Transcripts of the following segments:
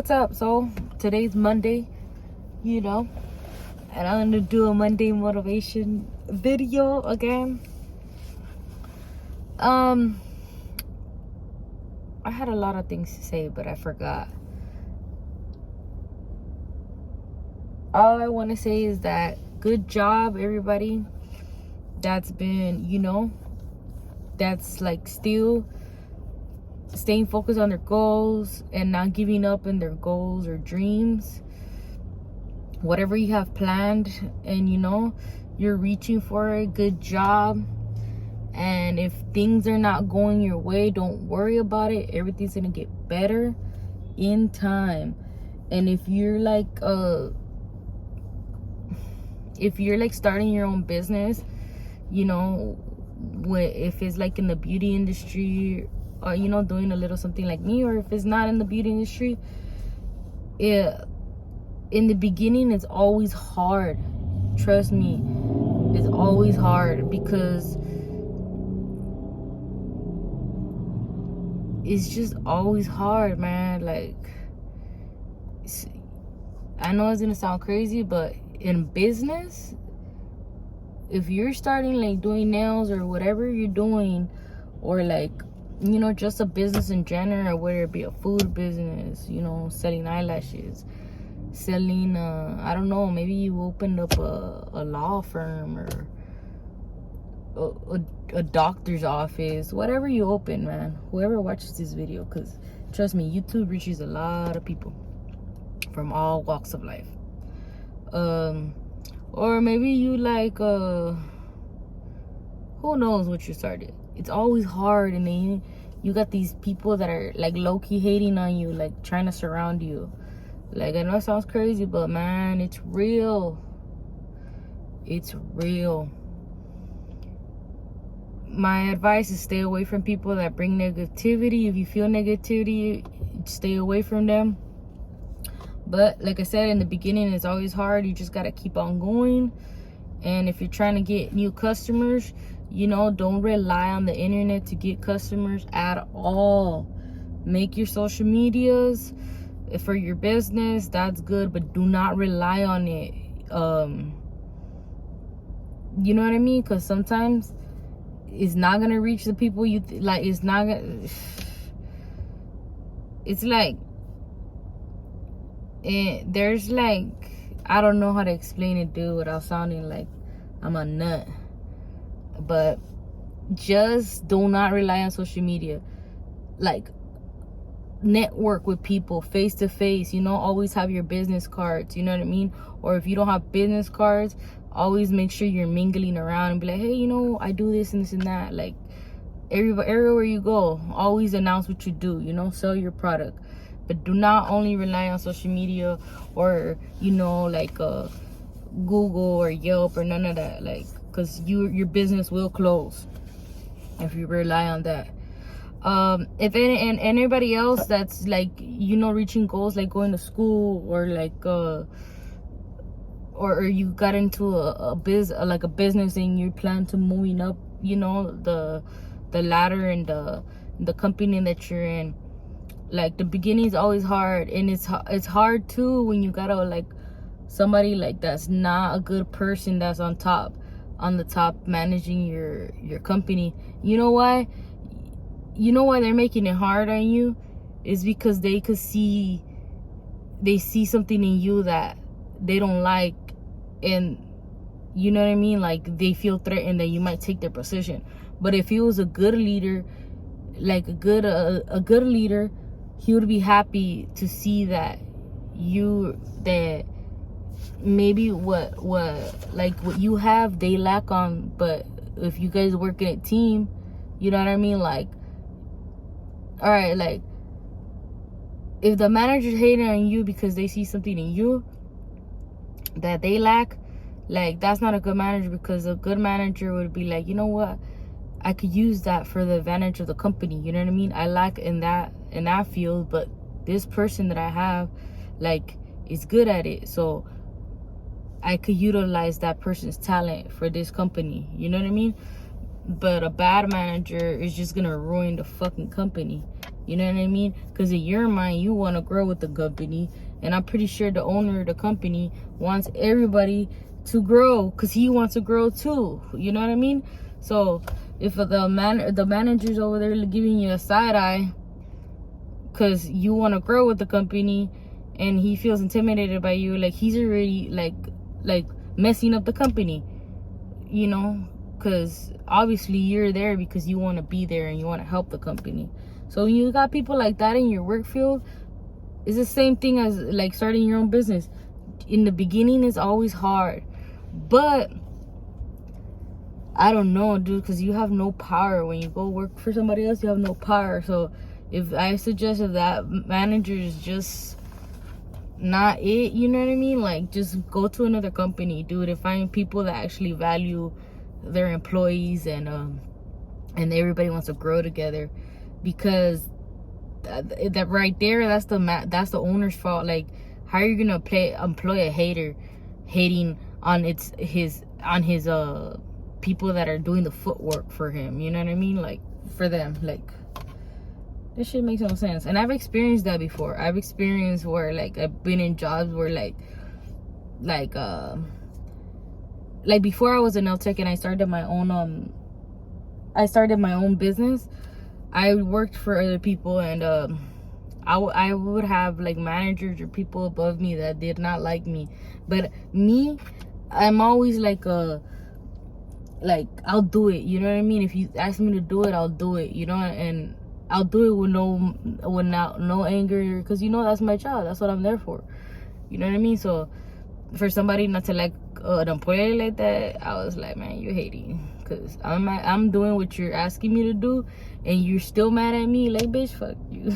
what's up? So today's Monday, and I'm gonna do a Monday motivation video again. I had a lot of things to say, but I forgot. All I want to say is that good job, everybody that's been, that's like still staying focused on their goals and not giving up in their goals or dreams. Whatever you have planned and you're reaching for it, good job. And if things are not going your way, don't worry about it. Everything's gonna get better in time. And if you're like starting your own business, if it's like in the beauty industry, or doing a little something like me, or if it's not in the beauty industry, in the beginning it's always hard. Trust me, it's always hard, because it's just always hard, man. Like, I know it's gonna sound crazy, but in business, if you're starting like doing nails or whatever you're doing, or like just a business in general, whether it be a food business, selling eyelashes, selling I don't know, maybe you opened up a law firm or a doctor's office, whatever you open, man, whoever watches this video, because trust me, YouTube reaches a lot of people from all walks of life. Or maybe you like who knows what you started. It's always hard, and then you got these people that are like low-key hating on you, like trying to surround you. Like, I know it sounds crazy, but man, it's real. It's real. My advice is stay away from people that bring negativity. If you feel negativity, stay away from them. But like I said, in the beginning, it's always hard. You just got to keep on going. And if you're trying to get new customers, don't rely on the internet to get customers at all. Make your social medias for your business. That's good, but do not rely on it. You know what I mean? Because sometimes it's not going to reach the people you like. It's not going to... It's like... there's like... I don't know how to explain it, dude, without sounding like I'm a nut. But just do not rely on social media. Like, network with people face to face. Always have your business cards. You know what I mean? Or if you don't have business cards, always make sure you're mingling around and be like, hey, I do this and this and that. Like, everywhere you go, always announce what you do. Sell your product. But do not only rely on social media or like Google or Yelp or none of that. Like, because your business will close if you rely on that. If any, and anybody else that's like reaching goals, like going to school, or like or you got into a business and you plan to moving up the ladder in the company that you're in. Like, the beginning is always hard, and it's hard too when you gotta like somebody like that's not a good person that's on the top managing your company. You know why they're making it hard on you? Is because they see something in you that they don't like, and you know what I mean, like they feel threatened that you might take their position. But if he was a good leader, like a good leader, he would be happy to see that maybe what you have they lack on. But if you guys work in a team, you know what I mean, like, all right, like if the manager's hating on you because they see something in you that they lack, like, that's not a good manager. Because a good manager would be like, you know what, I could use that for the advantage of the company. You know what I mean? I lack in that field, but this person that I have, like, is good at it, so I could utilize that person's talent for this company. You know what I mean? But a bad manager is just gonna ruin the fucking company. You know what I mean? Because in your mind, you want to grow with the company, and I'm pretty sure the owner of the company wants everybody to grow because he wants to grow too. You know what I mean? So if the manager's over there giving you a side eye because you want to grow with the company, and he feels intimidated by you, like he's already like messing up the company, you know, because obviously you're there because you want to be there and you want to help the company. So when you got people like that in your work field, it's the same thing as like starting your own business. In the beginning, it's always hard, but I don't know, dude, because you have no power. When you go work for somebody else, you have no power. So if I suggest that manager is just not it, you know what I mean? Like, just go to another company, dude, and find people that actually value their employees, and everybody wants to grow together. Because that right there, that's the owner's fault. Like, how are you gonna employ a hater hating on his people that are doing the footwork for him? You know what I mean? Like, for them, like, this shit makes no sense. And I've experienced that before. I've experienced where, like, I've been in jobs where like before I was a nail tech and I started my own business, I worked for other people, and I would have like managers or people above me that did not like me. But me, I'm always like I'll do it, you know what I mean? If you ask me to do it, I'll do it, you know, and I'll do it with no anger, because, you know, that's my job. That's what I'm there for. You know what I mean? So for somebody not to like an employee like that, I was like, man, you're hating, because I'm doing what you're asking me to do, and you're still mad at me. Like, bitch, fuck you.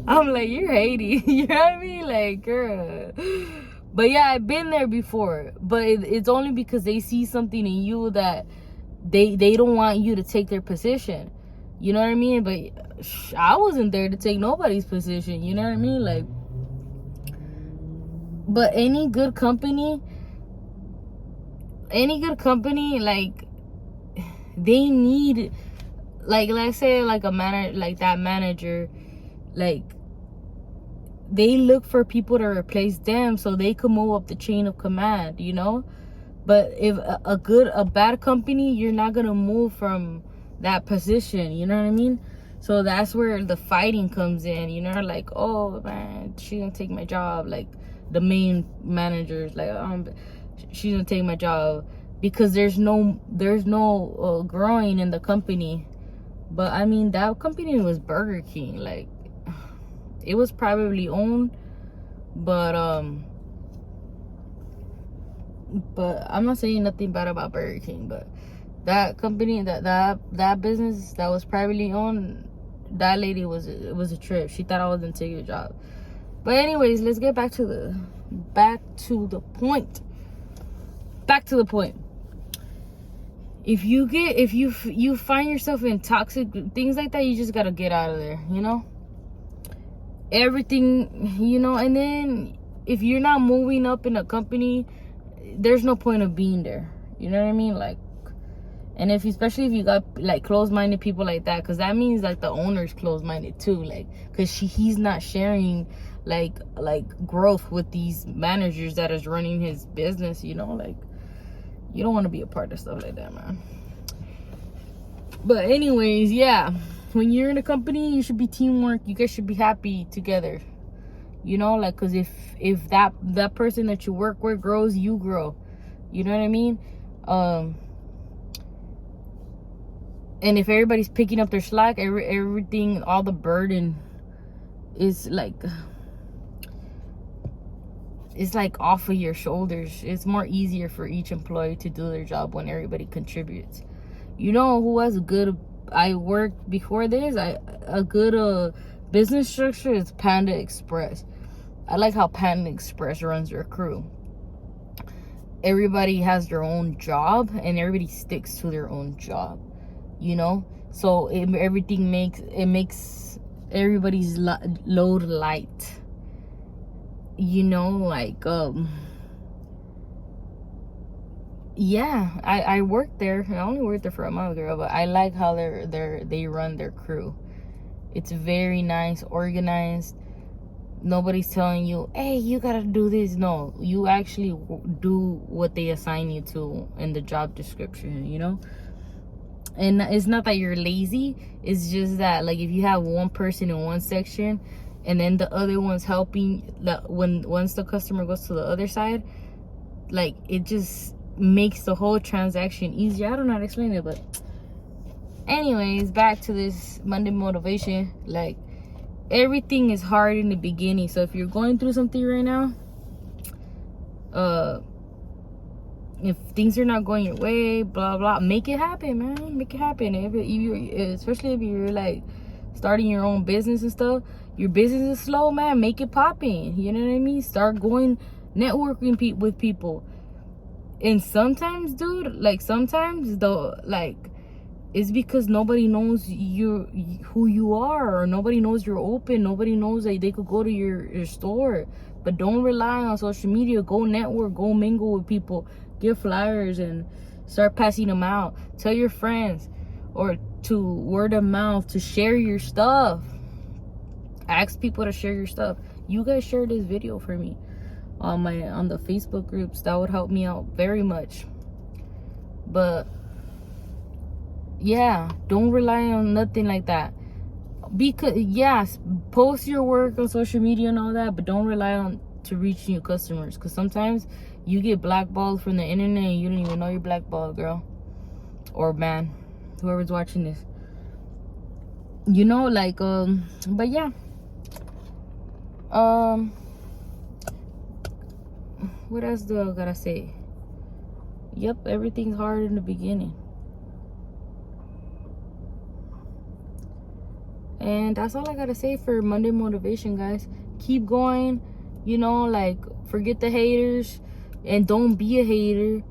I'm like, you're hating. You know what I mean? Like, girl. But yeah, I've been there before, but it's only because they see something in you that they don't want you to take their position. You know what I mean? But I wasn't there to take nobody's position. You know what I mean? Like, but any good company, like, they need, like, let's say like that manager, like, they look for people to replace them so they can move up the chain of command, you know? But if a bad company, you're not gonna move from that position, you know what I mean? So that's where the fighting comes in, you know? Like, oh man, she's gonna take my job. Like, the main managers, like, she's gonna take my job, because there's no growing in the company. But I mean, that company was Burger King. Like, it was privately owned, but I'm not saying nothing bad about Burger King, but that company, that business that was privately owned, that lady was a trip. She thought I was gonna take her job. But anyways, let's get back to the point. If you find yourself in toxic things like that, you just gotta get out of there, you know? Everything, you know. And then if you're not moving up in a company, there's no point of being there, you know what I mean? Like, and especially if you got like closed-minded people like that, because that means like the owner's closed-minded too, like, because he's not sharing like growth with these managers that is running his business, you know? Like, you don't want to be a part of stuff like that, man. But anyways, yeah, when you're in a company, you should be teamwork. You guys should be happy together, you know? Like, because if that person that you work with grows, you grow, you know what I mean? And if everybody's picking up their slack, everything, all the burden is like, it's like off of your shoulders. It's more easier for each employee to do their job when everybody contributes. You know who has a good, I worked before this, a good business structure is Panda Express. I like how Panda Express runs their crew. Everybody has their own job, and everybody sticks to their own job, you know? So everything makes everybody's load light, you know? Like, yeah, I worked there. I only worked there for a month, girl, but I like how they run their crew. It's very nice, organized. Nobody's telling you, hey, you gotta do this. No, you actually do what they assign you to in the job description, you know. And it's not that you're lazy, it's just that, like, if you have one person in one section and then the other one's helping, once the customer goes to the other side, like, it just makes the whole transaction easier. I don't know how to explain it, but anyways, back to this Monday motivation. Like, everything is hard in the beginning, so if you're going through something right now, if things are not going your way, blah blah, make it happen, man. Make it happen. Especially if you're like starting your own business and stuff, your business is slow, man, make it popping. You know what I mean? Start going networking with people. And sometimes, dude, like, sometimes though, like, it's because nobody knows who you are, or nobody knows you're open. Nobody knows that they could go to your store. But don't rely on social media. Go network, go mingle with people, get flyers and start passing them out. Tell your friends, or to word of mouth, to share your stuff. Ask people to share your stuff. You guys share this video for me on the Facebook groups. That would help me out very much. But yeah, don't rely on nothing like that. Because yes, post your work on social media and all that, but don't rely on to reach new customers, because sometimes you get blackballed from the internet and you don't even know you're blackballed, girl or man, whoever's watching this, you know. Like, but yeah, what else do I gotta say? Yep, everything's hard in the beginning. And that's all I gotta say for Monday motivation, guys. Keep going, you know, like, forget the haters and don't be a hater.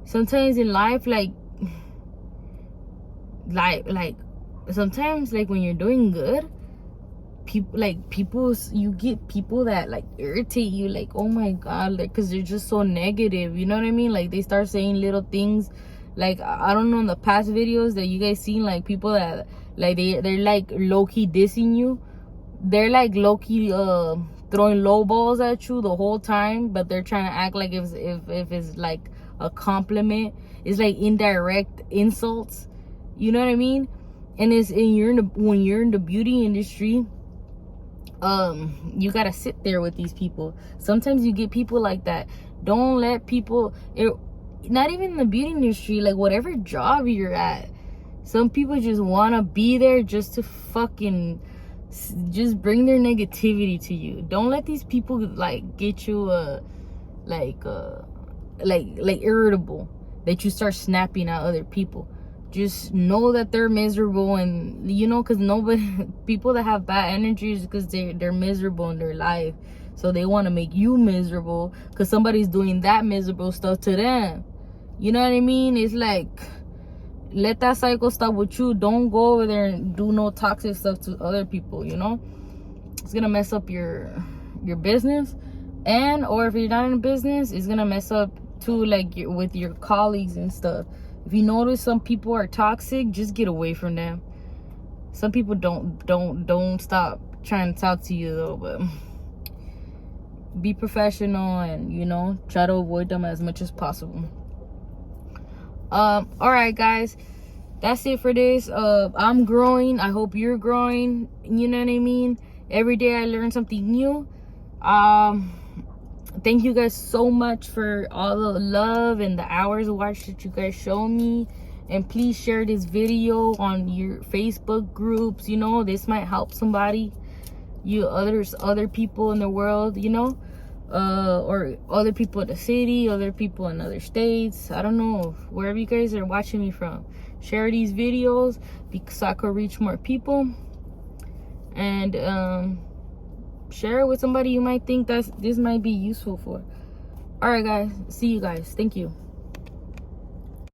Sometimes in life, like sometimes, like, when you're doing good, you get people that like irritate you, like, oh my god, like, because they're just so negative, you know what I mean? Like, they start saying little things, like, I don't know, in the past videos that you guys seen, like, people that, like, they're like low-key dissing you. They're like low-key throwing low balls at you the whole time, but they're trying to act like if it's like a compliment. It's like indirect insults, you know what I mean? And when you're in the beauty industry, you gotta sit there with these people. Sometimes you get people like that. Don't let people, not even in the beauty industry, like, whatever job you're at, some people just want to be there just to fucking just bring their negativity to you. Don't let these people like get you like irritable, that you start snapping at other people. Just know that they're miserable, and you know, because people that have bad energies, because they're miserable in their life, so they want to make you miserable because somebody's doing that miserable stuff to them. You know what I mean? It's like, let that cycle stop with you. Don't go over there and do no toxic stuff to other people, you know. It's gonna mess up your business, or if you're not in a business, it's gonna mess up too, like, with your colleagues and stuff. If you notice some people are toxic, just get away from them. Some people don't stop trying to talk to you though, but be professional and, you know, try to avoid them as much as possible. All right, guys, that's it for this. I'm growing. I hope you're growing. You know what I mean? Every day I learn something new. Thank you guys so much for all the love and the hours of watch that you guys show me. And please share this video on your Facebook groups. You know, this might help somebody, other people in the world, you know, or other people in the city, other people in other states. I don't know, wherever you guys are watching me from. Share these videos because I could reach more people. And share it with somebody you might think this might be useful for. All right, guys, see you guys. Thank you.